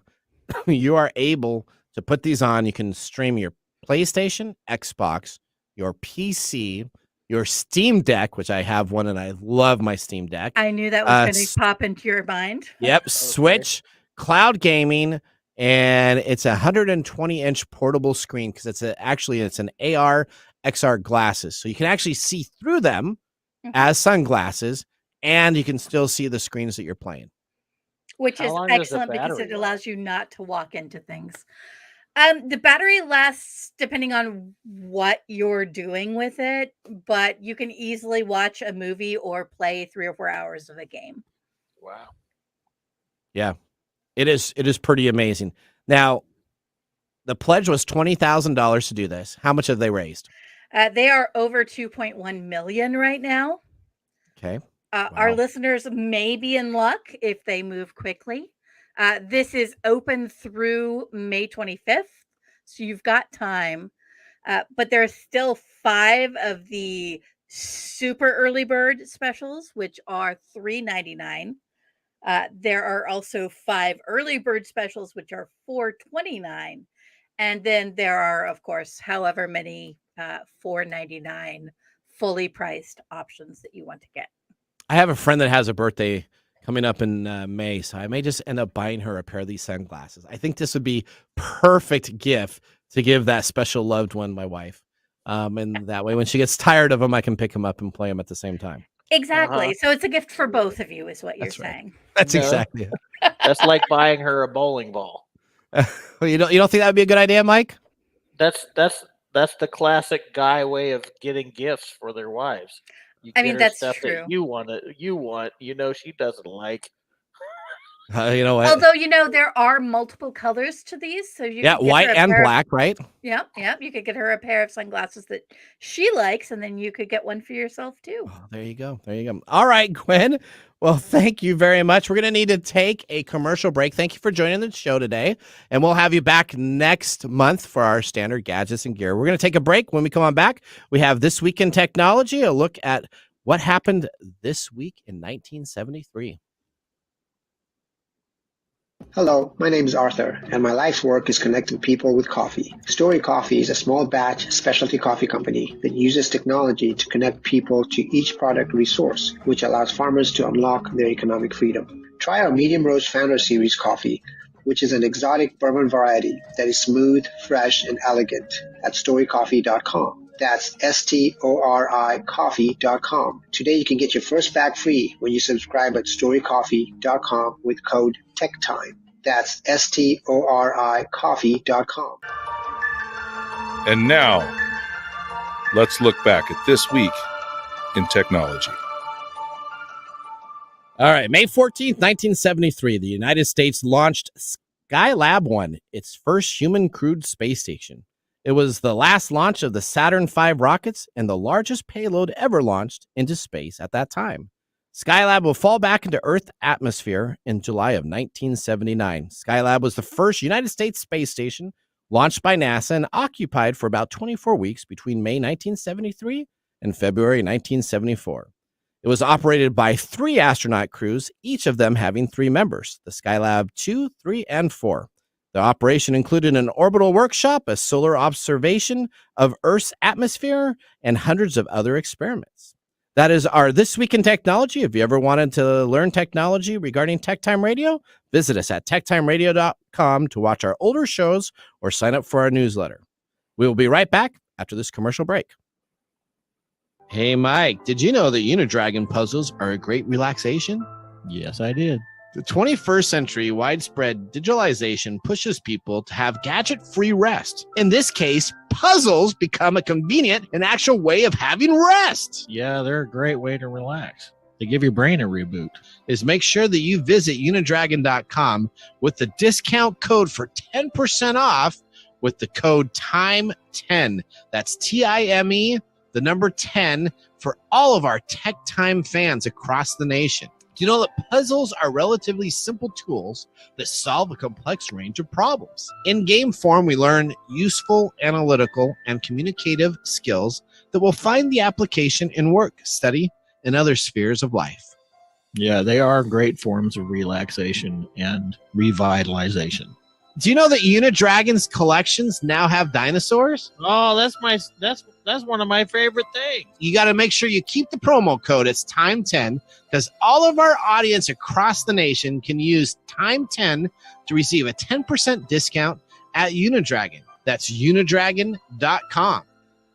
you are able to put these on. You can stream your PlayStation, Xbox, your PC, your Steam Deck, which I have one and I love my Steam Deck. I knew that was going to pop into your mind. Yep, okay. Switch, cloud gaming, and it's a 120-inch portable screen because it's an AR XR glasses. So you can actually see through them as sunglasses, and you can still see the screens that you're playing. Which is excellent because it allows you not to walk into things. The battery lasts depending on what you're doing with it, but you can easily watch a movie or play 3 or 4 hours of a game. Wow. Yeah, it is pretty amazing. Now, the pledge was $20,000 to do this. How much have they raised? They are over 2.1 million right now. Okay. Wow. Our listeners may be in luck if they move quickly. This is open through May 25th, so you've got time. But there are still 5 of the super early bird specials, which are $3.99. There are also 5 early bird specials, which are $4.29. And then there are, of course, however many $4.99 fully priced options that you want to get. I have a friend that has a birthday coming up in May, so I may just end up buying her a pair of these sunglasses. I think this would be perfect gift to give that special loved one, my wife. And that way, when she gets tired of them, I can pick them up and play them at the same time. Exactly. So it's a gift for both of you, is what you're saying. That's exactly it. That's like buying her a bowling ball. Well, you don't think that would be a good idea, Mike? That's the classic guy way of getting gifts for their wives. You get her that's stuff true. That you want, she doesn't like. You know what? Although, there are multiple colors to these. So you could white and black, right? Yep. You could get her a pair of sunglasses that she likes, and then you could get one for yourself, too. Oh, there you go. All right, Gwen. Well, thank you very much. We're going to need to take a commercial break. Thank you for joining the show today, and we'll have you back next month for our standard Gadgets and Gear. We're going to take a break. When we come on back, we have This Week in Technology, a look at what happened this week in 1973. Hello, my name is Arthur, and my life's work is connecting people with coffee. Story Coffee is a small batch specialty coffee company that uses technology to connect people to each product resource, which allows farmers to unlock their economic freedom. Try our Medium Roast Founder Series coffee, which is an exotic bourbon variety that is smooth, fresh, and elegant at storycoffee.com. That's STORI coffee.com. Today you can get your first bag free when you subscribe at storycoffee.com with code TechTime. That's STORI coffee.com. And now, let's look back at this week in technology. All right, May 14th, 1973, the United States launched Skylab 1, its first human crewed space station. It was the last launch of the Saturn V rockets and the largest payload ever launched into space at that time. Skylab will fall back into Earth's atmosphere in July of 1979. Skylab was the first United States space station launched by NASA and occupied for about 24 weeks between May 1973 and February 1974. It was operated by 3 astronaut crews, each of them having 3 members, the Skylab 2, 3, and 4. The operation included an orbital workshop, a solar observation of Earth's atmosphere, and hundreds of other experiments. That is our This Week in Technology. If you ever wanted to learn technology regarding TechTime Radio, visit us at techtimeradio.com to watch our older shows or sign up for our newsletter. We will be right back after this commercial break. Hey, Mike, did you know that Unidragon puzzles are a great relaxation? Yes, I did. The 21st century widespread digitalization pushes people to have gadget-free rest. In this case, puzzles become a convenient and actual way of having rest. Yeah, they're a great way to relax. They give your brain a reboot. Is make sure that you visit unidragon.com with the discount code for 10% off with the code TIME10. That's TIME, the number 10, for all of our Tech Time fans across the nation. Do you know that puzzles are relatively simple tools that solve a complex range of problems? In game form, we learn useful analytical and communicative skills that will find the application in work, study, and other spheres of life. Yeah, they are great forms of relaxation and revitalization. Do you know that Unidragon's collections now have dinosaurs? Oh, that's one of my favorite things. You got to make sure you keep the promo code. It's Time10 because all of our audience across the nation can use Time10 to receive a 10% discount at Unidragon. That's unidragon.com.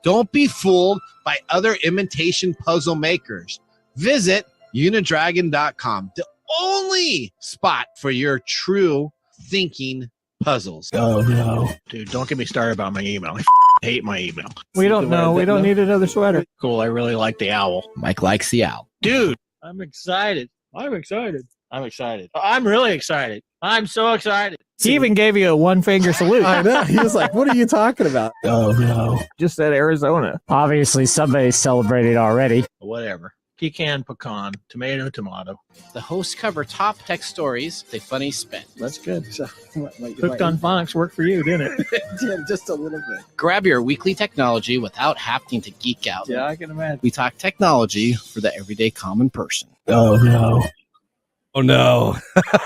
Don't be fooled by other imitation puzzle makers. Visit unidragon.com, the only spot for your true thinking puzzles. Oh, no. Dude, don't get me started about my email. I hate my email. We don't know. We don't need another sweater. Cool. I really like the owl. Mike likes the owl. Dude, I'm excited. I'm excited. I'm really excited. I'm so excited. He even gave you a one-finger salute. I know. He was like, what are you talking about? Oh, no. Just said Arizona. Obviously, somebody's celebrated already. Whatever. Pecan, pecan, tomato, tomato. The hosts cover top tech stories with a funny spin. That's good. Hooked on Phonics worked for you, didn't it? It did, just a little bit. Grab your weekly technology without having to geek out. Yeah, I can imagine. We talk technology for the everyday common person. Oh, no. Oh, no.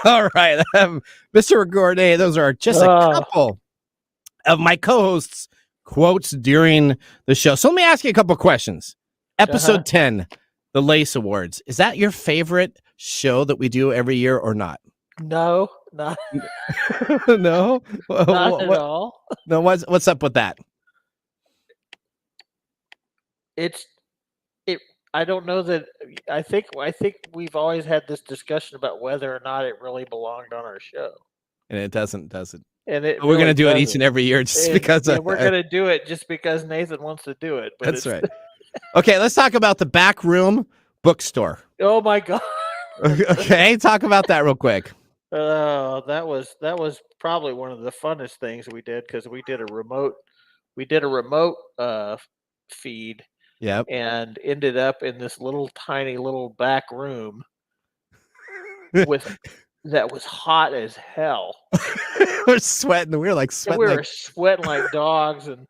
All right. Mr. Gourdet, those are just a couple of my co-hosts' quotes during the show. So let me ask you a couple questions. Episode 10. The Lace Awards. Is that your favorite show that we do every year or not? No, not No, not at all. No, what's up with that? I don't know that. I think we've always had this discussion about whether or not it really belonged on our show, And it doesn't. and it We're going to really do it each doesn't. and every year just because. We're going to do it just because Nathan wants to do it. But That's right. Okay, let's talk about the Back Room Bookstore. Oh my God. Okay, talk about that real quick. That was probably one of the funnest things we did because we did a remote feed. Yep. And ended up in this tiny little back room that was hot as hell. We're sweating. We were sweating. We were sweating like dogs, and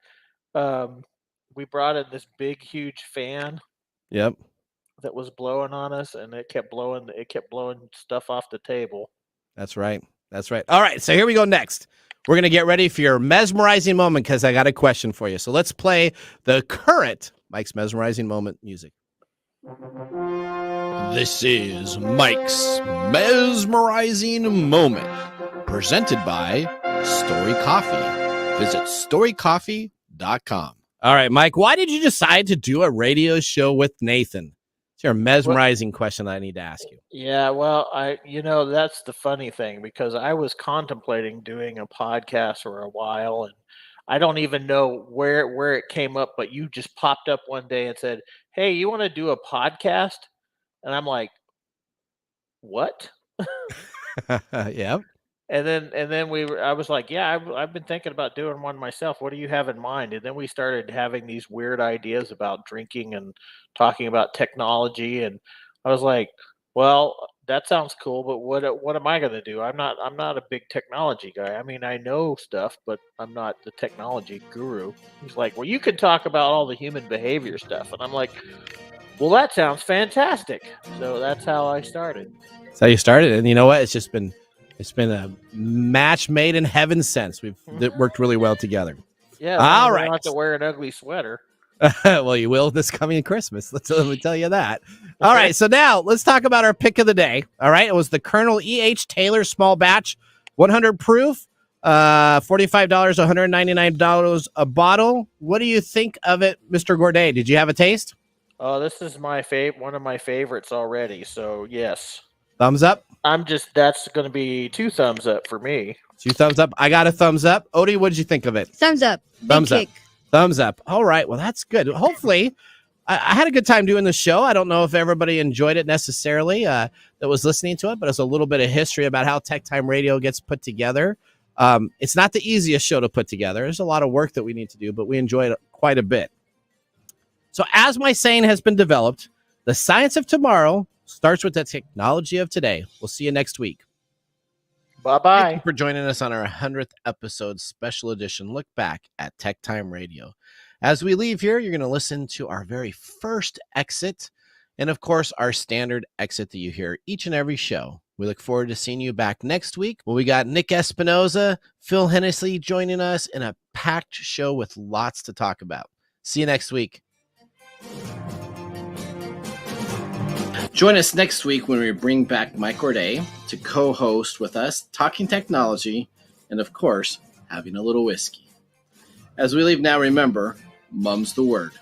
we brought in this big, huge fan. Yep. That was blowing on us, and it kept blowing stuff off the table. That's right. All right, so here we go next. We're going to get ready for your mesmerizing moment because I got a question for you. So let's play the current Mike's Mesmerizing Moment music. This is Mike's Mesmerizing Moment, presented by Story Coffee. Visit storycoffee.com. All right, Mike, why did you decide to do a radio show with Nathan? It's your mesmerizing question I need to ask you. Yeah, well, that's the funny thing because I was contemplating doing a podcast for a while, and I don't even know where it came up, but you just popped up one day and said, "Hey, you want to do a podcast?" And I'm like, "What?" Yep. And then I was like, "Yeah, I've been thinking about doing one myself. What do you have in mind?" And then we started having these weird ideas about drinking and talking about technology, and I was like, "Well, that sounds cool, but what am I going to do? I'm not a big technology guy. I mean, I know stuff, but I'm not the technology guru." He's like, "Well, you can talk about all the human behavior stuff." And I'm like, "Well, that sounds fantastic." So that's how I started. That's how you started, and you know what? It's been a match made in heaven since. We've worked really well together. Yeah. All right. right. I don't have to wear an ugly sweater. Well, you will this coming Christmas. Let me tell you that. All right. So now let's talk about our pick of the day. All right. It was the Colonel E.H. Taylor small batch, 100 proof, $45, $199 a bottle. What do you think of it, Mr. Gourdet? Did you have a taste? Oh, this is one of my favorites already. So yes. Thumbs up. That's going to be 2 thumbs up for me. 2 thumbs up. I got a thumbs up. Odie, what did you think of it? Thumbs up. Thumbs up. Thumbs up. All right. Well, that's good. Hopefully, I had a good time doing the show. I don't know if everybody enjoyed it necessarily that was listening to it, but it's a little bit of history about how TechTime Radio gets put together. It's not the easiest show to put together. There's a lot of work that we need to do, but we enjoyed it quite a bit. So as my saying has been developed, the science of tomorrow starts with the technology of today. We'll see you next week. Bye-bye. Thank you for joining us on our 100th episode special edition look back at TechTime Radio. As we leave here, you're going to listen to our very first exit and, of course, our standard exit that you hear each and every show. We look forward to seeing you back next week when we got Nick Espinoza, Phil Hennessy joining us in a packed show with lots to talk about. See you next week. Join us next week when we bring back Mike Orday to co-host with us, talking technology, and of course, having a little whiskey. As we leave now, remember, mum's the word.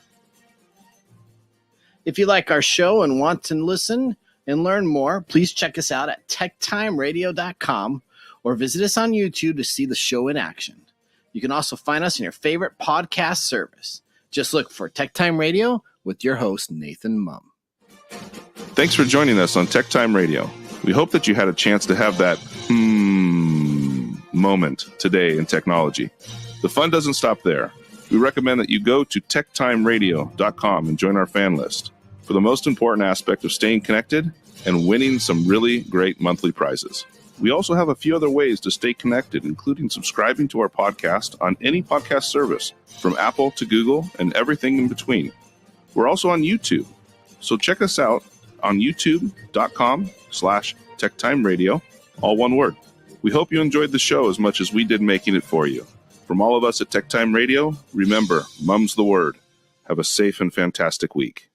If you like our show and want to listen and learn more, please check us out at techtimeradio.com or visit us on YouTube to see the show in action. You can also find us in your favorite podcast service. Just look for TechTime Radio with your host, Nathan Mumm. Thanks for joining us on TechTime Radio. We hope that you had a chance to have that moment today in technology. The fun doesn't stop there. We recommend that you go to techtimeradio.com and join our fan list for the most important aspect of staying connected and winning some really great monthly prizes. We also have a few other ways to stay connected, including subscribing to our podcast on any podcast service, from Apple to Google and everything in between. We're also on YouTube, so check us out on youtube.com/techtimeradio, all one word. We hope you enjoyed the show as much as we did making it for you. From all of us at TechTime Radio, remember, mum's the word. Have a safe and fantastic week.